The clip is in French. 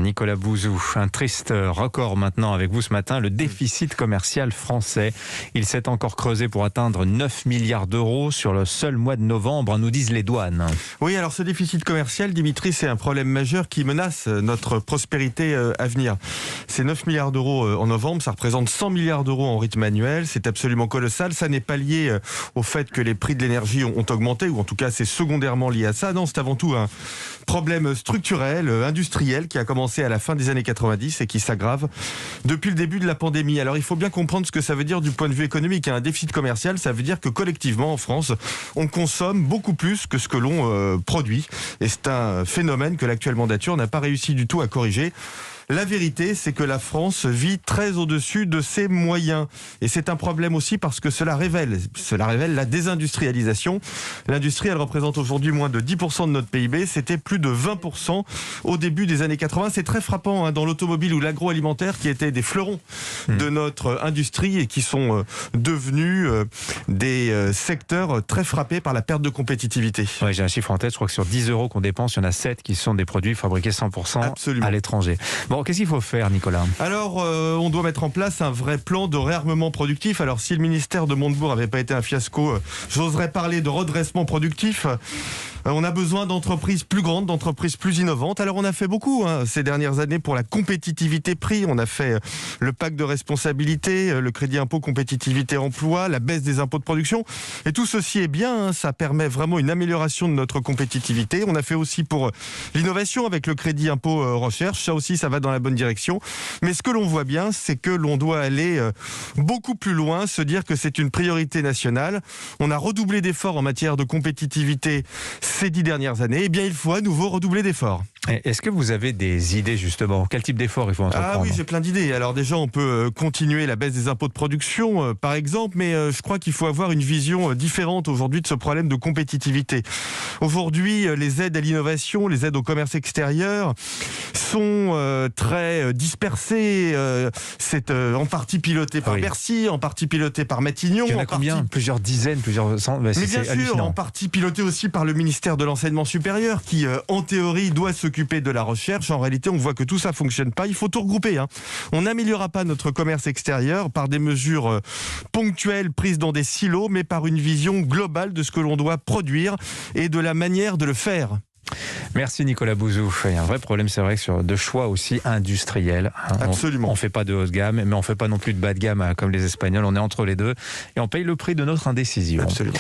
Nicolas Bouzou. Un triste record maintenant avec vous ce matin, le déficit commercial français. Il s'est encore creusé pour atteindre 9 milliards d'euros sur le seul mois de novembre, nous disent les douanes. Oui, alors ce déficit commercial, Dimitri, c'est un problème majeur qui menace notre prospérité à venir. C'est 9 milliards d'euros en novembre, ça représente 100 milliards d'euros en rythme annuel, c'est absolument colossal. Ça n'est pas lié au fait que les prix de l'énergie ont augmenté, ou en tout cas c'est secondairement lié à ça. Non, c'est avant tout un problème structurel, industriel, qui a commencé à la fin des années 90 et qui s'aggrave depuis le début de la pandémie. Alors il faut bien comprendre ce que ça veut dire du point de vue économique. Un déficit commercial, ça veut dire que collectivement en France, on consomme beaucoup plus que ce que l'on produit. Et c'est un phénomène que l'actuelle mandature n'a pas réussi du tout à corriger. La vérité, c'est que la France vit très au-dessus de ses moyens. Et c'est un problème aussi parce que cela révèle la désindustrialisation. L'industrie, elle représente aujourd'hui moins de 10% de notre PIB. C'était plus de 20% au début des années 80. C'est très frappant dans l'automobile ou l'agroalimentaire qui étaient des fleurons de notre industrie et qui sont devenus des secteurs très frappés par la perte de compétitivité. Ouais, j'ai un chiffre en tête, je crois que sur 10 euros qu'on dépense, il y en a 7 qui sont des produits fabriqués 100% Absolument. à l'étranger. Bon, qu'est-ce qu'il faut faire, Nicolas ? Alors, on doit mettre en place un vrai plan de réarmement productif. Alors, si le ministère de Montebourg n'avait pas été un fiasco, j'oserais parler de redressement productif. On a besoin d'entreprises plus grandes, d'entreprises plus innovantes. Alors, on a fait beaucoup ces dernières années pour la compétitivité prix. On a fait le pacte de responsabilité, le crédit impôt compétitivité emploi, la baisse des impôts de production. Et tout ceci est bien, ça permet vraiment une amélioration de notre compétitivité. On a fait aussi pour l'innovation avec le crédit impôt recherche. Ça aussi, ça va dans la bonne direction. Mais ce que l'on voit bien, c'est que l'on doit aller beaucoup plus loin, se dire que c'est une priorité nationale. On a redoublé d'efforts en matière de compétitivité ces 10 dernières années. Eh bien, il faut à nouveau redoubler d'efforts. Est-ce que vous avez des idées, justement ? Quel type d'effort il faut entreprendre ? Ah oui, j'ai plein d'idées. Alors déjà, on peut continuer la baisse des impôts de production, par exemple, mais je crois qu'il faut avoir une vision différente aujourd'hui de ce problème de compétitivité. Aujourd'hui, les aides à l'innovation, les aides au commerce extérieur sont très dispersées. C'est en partie piloté par Bercy, en partie piloté par Matignon. Il y en a combien ? Plusieurs dizaines, plusieurs centaines. Mais bien sûr, en partie piloté aussi par le ministère de l'Enseignement supérieur, qui, en théorie, doit s'occuper de la recherche. En réalité, on voit que tout ça fonctionne pas. Il faut tout regrouper. On n'améliorera pas notre commerce extérieur par des mesures ponctuelles prises dans des silos, mais par une vision globale de ce que l'on doit produire et de la manière de le faire. Merci Nicolas Bouzou. Il y a un vrai problème, c'est vrai, de choix aussi industriels. Absolument. On ne fait pas de haut de gamme, mais on ne fait pas non plus de bas de gamme comme les Espagnols. On est entre les deux et on paye le prix de notre indécision. Absolument.